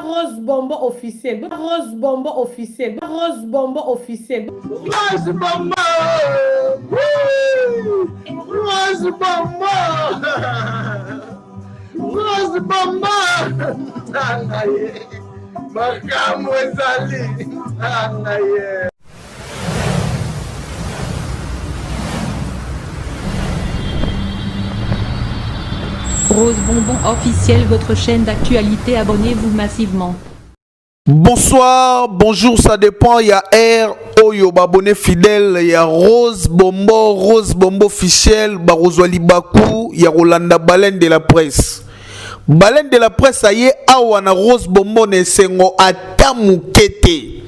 Rose Bombo officiel. Rose Bombo officiel. Rose Bombo officiel. Rose Bombo. Rose Bombo. Rose Bombo. Makamu ezali. Rose Bonbon officiel, votre chaîne d'actualité, abonnez-vous massivement. Bonsoir, bonjour, ça dépend, il y a R, Oyo, abonné fidèle, il y a Rose Bombo officiel, Barozwali Bakou, il y a Rolanda Baleine de la presse. Baleine de la presse, ça y est, Awana Rose Bombo ne sengo atamukete.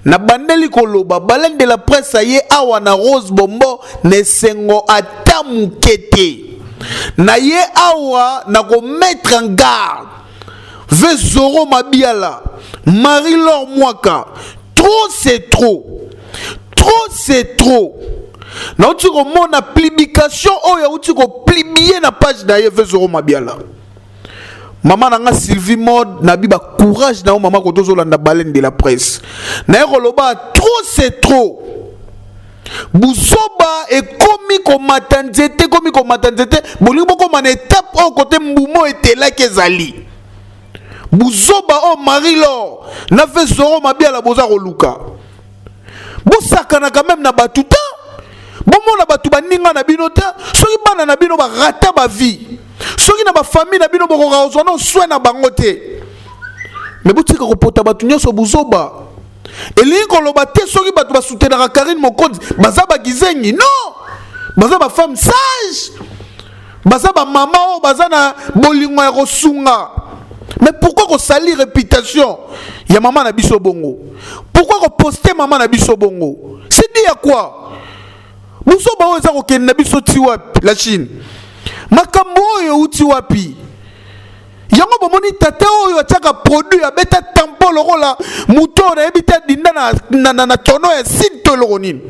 Na bandeli koloba, Baleine de la presse, ça y est, Awana Rose Bombo ne sengo atamukete. Na ye awa na ko mettre en garde ve Zoro Mabiala Marie-Laure Mwaka. Trop c'est trop. Trop c'est trop. Na uti ko mona publication oya uti ko publier na page na ye ve Zoro Mabiala. Maman nanga Sylvie Mode na biba courage na maman ko tozo landa Baleine de la presse. Na ye loba trop c'est trop. Buzoba et komi ko matanzete boli boko man étape au côté mbumo était là kezali Buzoba o Marie-Laure na fait Zoro Mabiala boza koluka bosakana quand même na batuta bomo na batu baninga na binota soki bana na bino ba rata ba vie soki na ba famille na bino boko ka no soin na bangote mais botika ko pota batu nyoso Buzoba et koloba te soki batu ba soutenir Karine Mokonzi baza ba gizengi non baza ba femme sage baza ba maman o baza na bolingo ya kosunga. Mais pourquoi ko sali réputation ya maman na biso bongo? Pourquoi ko poster maman na biso bongo? C'est dit à quoi? Muso ba oza ko ken na biso ti wapi la Chine makambo oyo uti wapi yango bomoni tata oyo ataka produit abeta tampon lokola muto na ebita dinda na tono ya site lokonini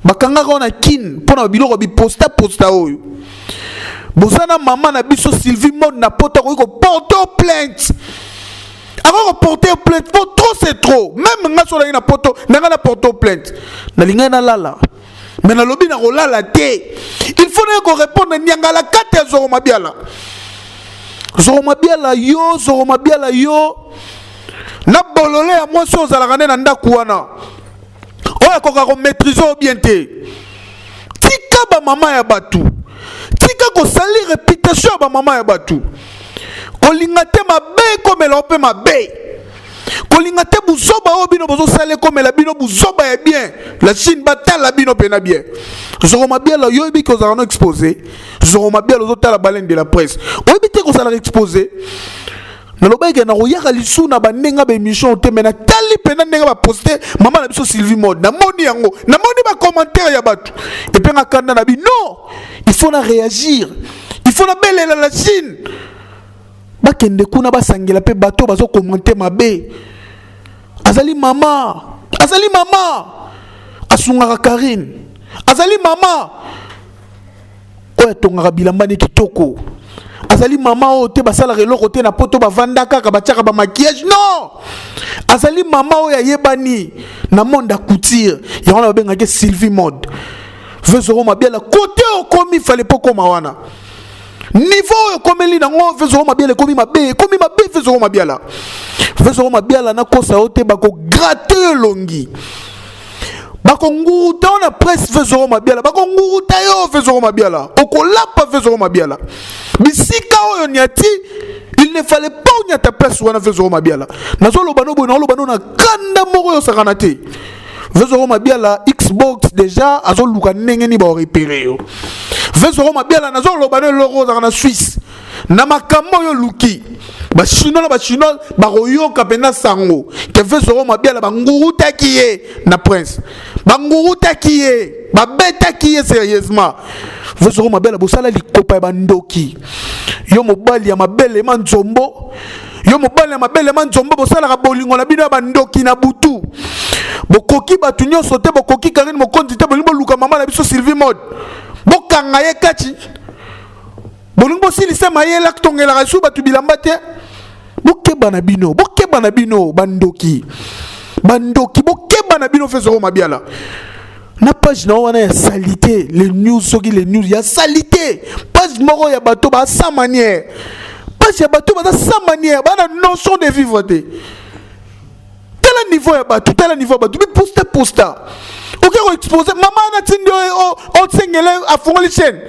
bakanga ko na kin pona biloko bi posta oyo bosana mama na biso Sylvie Mode na pota ko porter plainte ako porter plainte pour trop c'est trop même nga so na poto na porter plainte na linga na lala mais na lobi na ko lala te il faut na ko répondre nyangala kate Zoro Mabiala. Zoro Mabiala yo na bolole ya mwasi ozalaka nde na ndaku wana oyo akoka ko maîtriser bien te tika ba mama ya batu tika ko sali réputation ya ba mama ya batu kolinga te mabe komela ope mabe kolinga te buzoba oyo bino bozo sale komela bino buzoba ya bien la Chine batala bino pena bien. Zoro Mabiala yo ebi ko zalano exposé Zoro Mabiala zo tala Baleine de la presse oyebi te ko zala exposé na lobeke na koyaka lisu na bandenga ba émission te mena tali pena ndenga ba poster maman na biso Sylvie Mode na moni yango na moni ba commentaire ya batu et puis nga kanda na bi non il faut na réagir il faut na belela la Chine bakende kuna basangela pe bato bazo commenter mabe azali mama asungaka Karine azali mama oya tongaka bilamba ne kitoko azali mama o te basala reloko te na poto bavanda kaka batiaka ba maquillage non azali mama oya yebani na monde couture yango na babengaki Sylvie Mode ve Zoro Mabiala côté okomi fallait pas koma wana niveau komeli nango ve Zoro Mabiala komi mabe ve Zoro Mabiala na kosa ote bako gratter longi bako nguruta on a presse ve Zoro Mabiala bako nguruta yo ve Zoro Mabiala okolapa ve Zoro Mabiala bisika oyo nyati il ne fallait pas on ta place wana ve Zoro Mabiala nazolo bano na kanda moko yo sakana te ve Zoro Mabiala Xbox déjà azoluka ndenge ni ba repérer yo ve Zoro Mabiala nazolo bano logo za na Suisse na makambo yo luki ba chinois ba royoka pena sango ke ve Zoro Mabiala banguruta kiye na prince banguruta kiye ba beta kiye sérieusement ve Zoro Mabiala bosala likopa ba ndoki yo mobali ya mabele manzombo bosala ka bolingo na bino ba ndoki na butu bokoki batu nyonso te bokoki Karine Mokonzi te bolingo luka mama na biso Sylvie Mode bokanga ye kati bolingo silisa mayela tongela rasu batu bilamba te bokeba na bino bandoki bokeba na bino fait zoro mabiala na page na wana ya salité les news soki les news ya salité page moko ya bato ba sans manière page ya bato ba sans manière ba na notion de vivre te tel niveau ya bato bi posta ok ko exposer mama na tindi o tsengele afongoli chaîne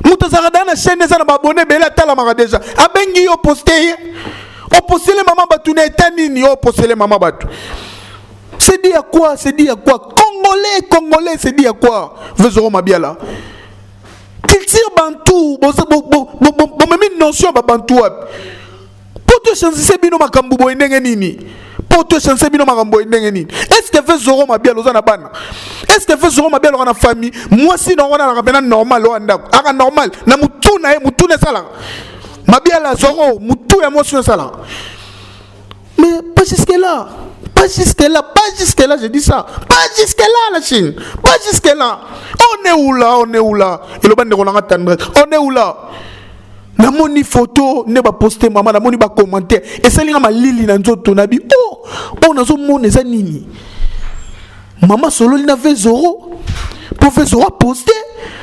muto zakada na chaîne za na babone bela tala maka déjà abengi yo poster les maman batou na etanini yo poster maman batou. C'est dit à quoi? Congolais, c'est dit à quoi? Vezoro mabiala. Culture bantou, bon même notion ba bantou. Pour te changer bino makambu boy ndenge nini? Est-ce que Vezoro mabiala ozana bana? Est-ce que Vezoro mabiala ozana famille? Moi si non wana na normal o ndako. Aka normal na mutu na sala. Mabiala zoro mutu ya motion sala. Mais pas jusque là, je dis ça. Pas jusque là, la Chine. Pas jusque là. On est où là? Et le bande on est où là? Na moni photo, ne ba poster maman, na moni ba commenter. Et ça linga ma lili na nzoto na bi. Oh, nazo mone za nini? Maman solo lina Vezoro. Pour Vezoro poster.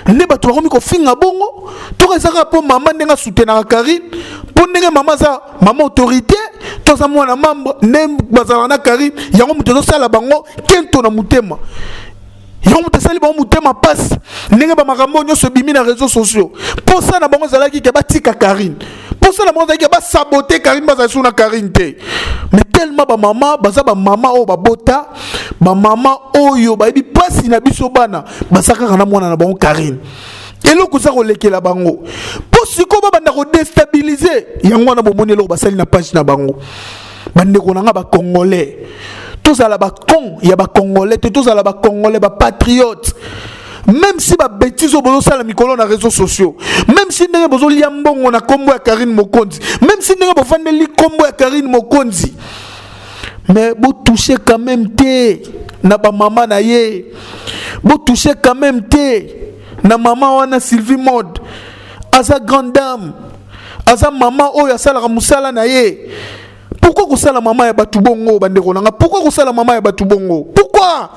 Ne ba to ko finga bongo. To ka po maman ndenga soutenir Karine. Pour ndenga maman za maman autorité. Tous à moi, membre, nem bazalana Karine, yango mutezo sala bango, kento na mutema. Yango mutesali bango mutema passe. Nenge ba makambo nyoso bimi na réseaux sociaux. Pour ça na bango zalaki ke batika Karine. Pour ça na bango zalaki ba saboter Karine bazasu na Karine te. Mais tellement ba mama o ba bota, ba mama oyo ba bi passe na biso bana, basaka kana mwana na bango Karine. Et le coup ça relèque la bango. Pour ce qu'on va déstabiliser, il y a un moment où on na page na bango. Bande ko nga ba congolais. Tous à la ba con, il y a ba congolais, tous à la ba congolais ba patriotes. Même si ba bêtise au bozo sala mikolo na réseaux sociaux. Même si ndenge bozo liambongo na kombo ya Karine Mokonzi. Même si ndenge bofande li kombo ya Karine Mokonzi. Mais vous touchez quand même té na ba maman na ye. Vous touchez quand même té. Na maman wana Sylvie Mode aza grande dame aza maman oyo asala musala na ye. Pourquoi que ça la maman ya batu bongo bandeko nanga? Pourquoi que ça la maman ya batu bongo? Pourquoi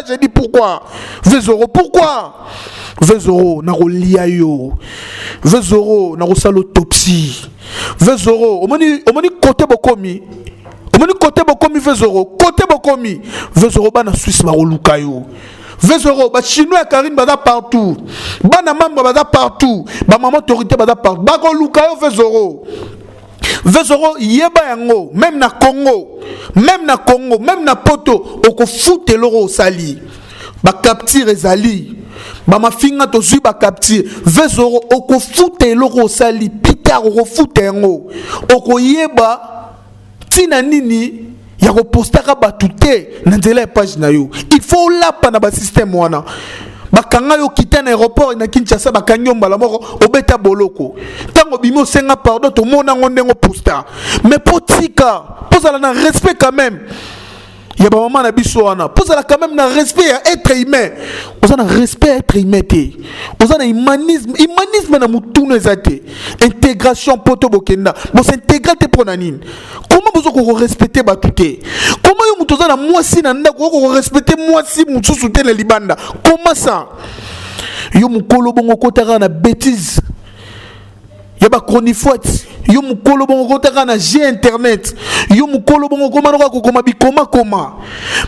j'ai dit pourquoi? Vezoro pourquoi? Vezoro na rolia yo. Vezoro na rosala autopsie. Vezoro omoni côté bokomi. Omoni côté bokomi Vezoro côté bokomi. Vezoro bana Suisse ba roluka yo. Vezoro, ba chinois Karine baza partout. Bana membre baza partout. Ba maman autorité baza partout. Ba ko lukayo Vezoro. Vezoro yeba yango, même na Congo, même na poto, oko foute loro sali. Ba capture ezali. Ba mafinga to zui ba capture. Vezoro oko foute loro sali. Peter oko foute yango. Oko yeba tina nini ya ko postaka batute na nzela page na yo. Il faut la pana ba système wana. Bakanga yo kita na aéroport na Kinshasa bakanyomba la moko obeta boloko. Tango bimo senga pardon to mona ngondengo posta. Mais potika, posala na respect quand même. Ya ba maman na biso wana. Posala quand même na respect à être humain. Osana respect à être humain te. Osana humanisme na mutunu ezate. Intégration poto bokenda. Bo s'intégrer te pronanine. Comment vous respectez batute? Comment vous mutozana moi si na ndako ko respecter moi si mutsusu te na libanda? Comment ça? Yo mukolo bongo kotaka na bêtise. Yaba chronifoite. Yo mukolo bongo kotaka na G internet. Yo mukolo bongo komanoka ko koma bikoma koma.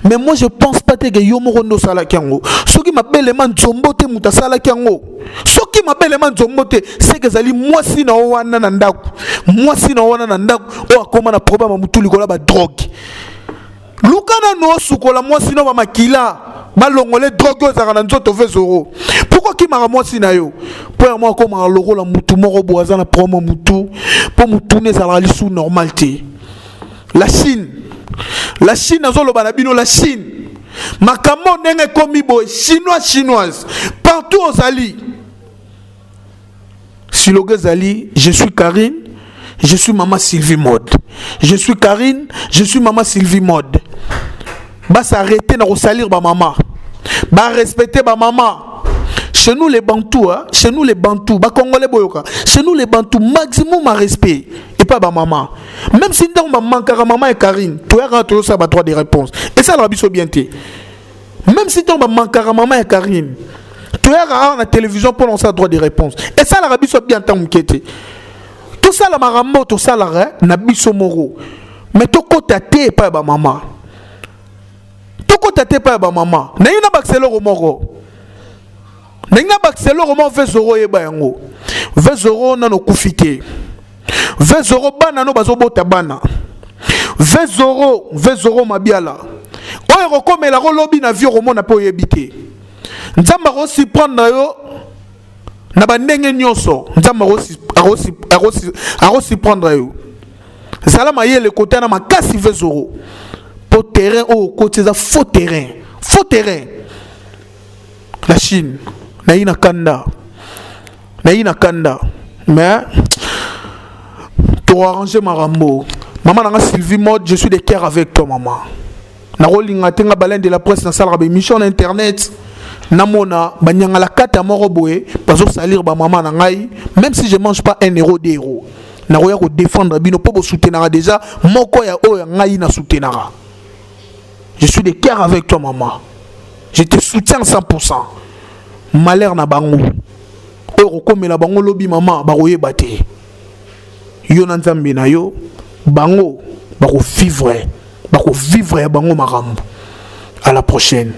Mais moi je pense pas que yo morondo sala kyango. Soki mabele man zombo te mutasala kyango. Soki mabele man zombo te c'est que zali moi si na wana na ndako. Moi si na wana na ndako o akoma na problème mutuli kola ba drogue. Lukana no sukola moi si na ba makila. Balongole drogue za kana nzoto Vezoro. Pourquoi ki mara moi si na yo? Pour moi comme un logo la mutu moko boaza na promo mutu pour mutune za la lisu normalité. La Chine azolo banabino la Chine. Makamo nenge komi boy chinoise partout aux ali. Si le gazali, je suis Karine, je suis maman Sylvie Mode. Je suis Karine, je suis maman Sylvie Mode. Ba s'arrêter na salir ba maman. Ba respecter ba maman. Chez nous les Bantous, hein, chez nous les Bantous, Congolais boyoka, chez nous les Bantous, maximum à respect. Et pas ma maman. Même si nous maman, car maman et Karine, tu as toujours ça, droit de réponse. Et ça, la biso bien té. Même si tu as maman, car maman et Karine, tu as la télévision pour lancer droit de réponse. Et ça, la biso bien tant m'inquiéter. Tout ça, la marambo, tout ça, la na biso moro. Mais tout côté té pas ma maman. Tout côté té pas ma maman. Na yina bakselo moro. Nenga bakselo roman vezoro yeba yango. Vezoro nano kufite. Vezoro bana no bazobota bana. Vezoro mabiala. Oyo rokomela ro lobi na vie roman na po yebite. Nzamba rosi prendre yo na bandenge nyonso. Nzamba rosi prendre yo. Zala mayele côté na makasi vezoro. Pour terrain au côté za faux terrain. Faux terrain. La Chine. Naïna kanda mais tu as arrangé ma rambo maman nanga Sylvie mode je suis de cœur avec toi maman na rolinga tenga baleine de la presse na salle émission internet namona banyanga la kata moro boé bazo salir ba maman na ngai même si je mange pas 1 euro 2 euros na roya ko défendre bino po soutenir déjà moko ya oya ngai na soutenir je suis de cœur avec toi maman je te soutiens 100%. Malheur na bango oyo komela bango lobi mama bakoye bate yo na nzambe na yo bango bako vivre ya bango makambo. À la prochaine.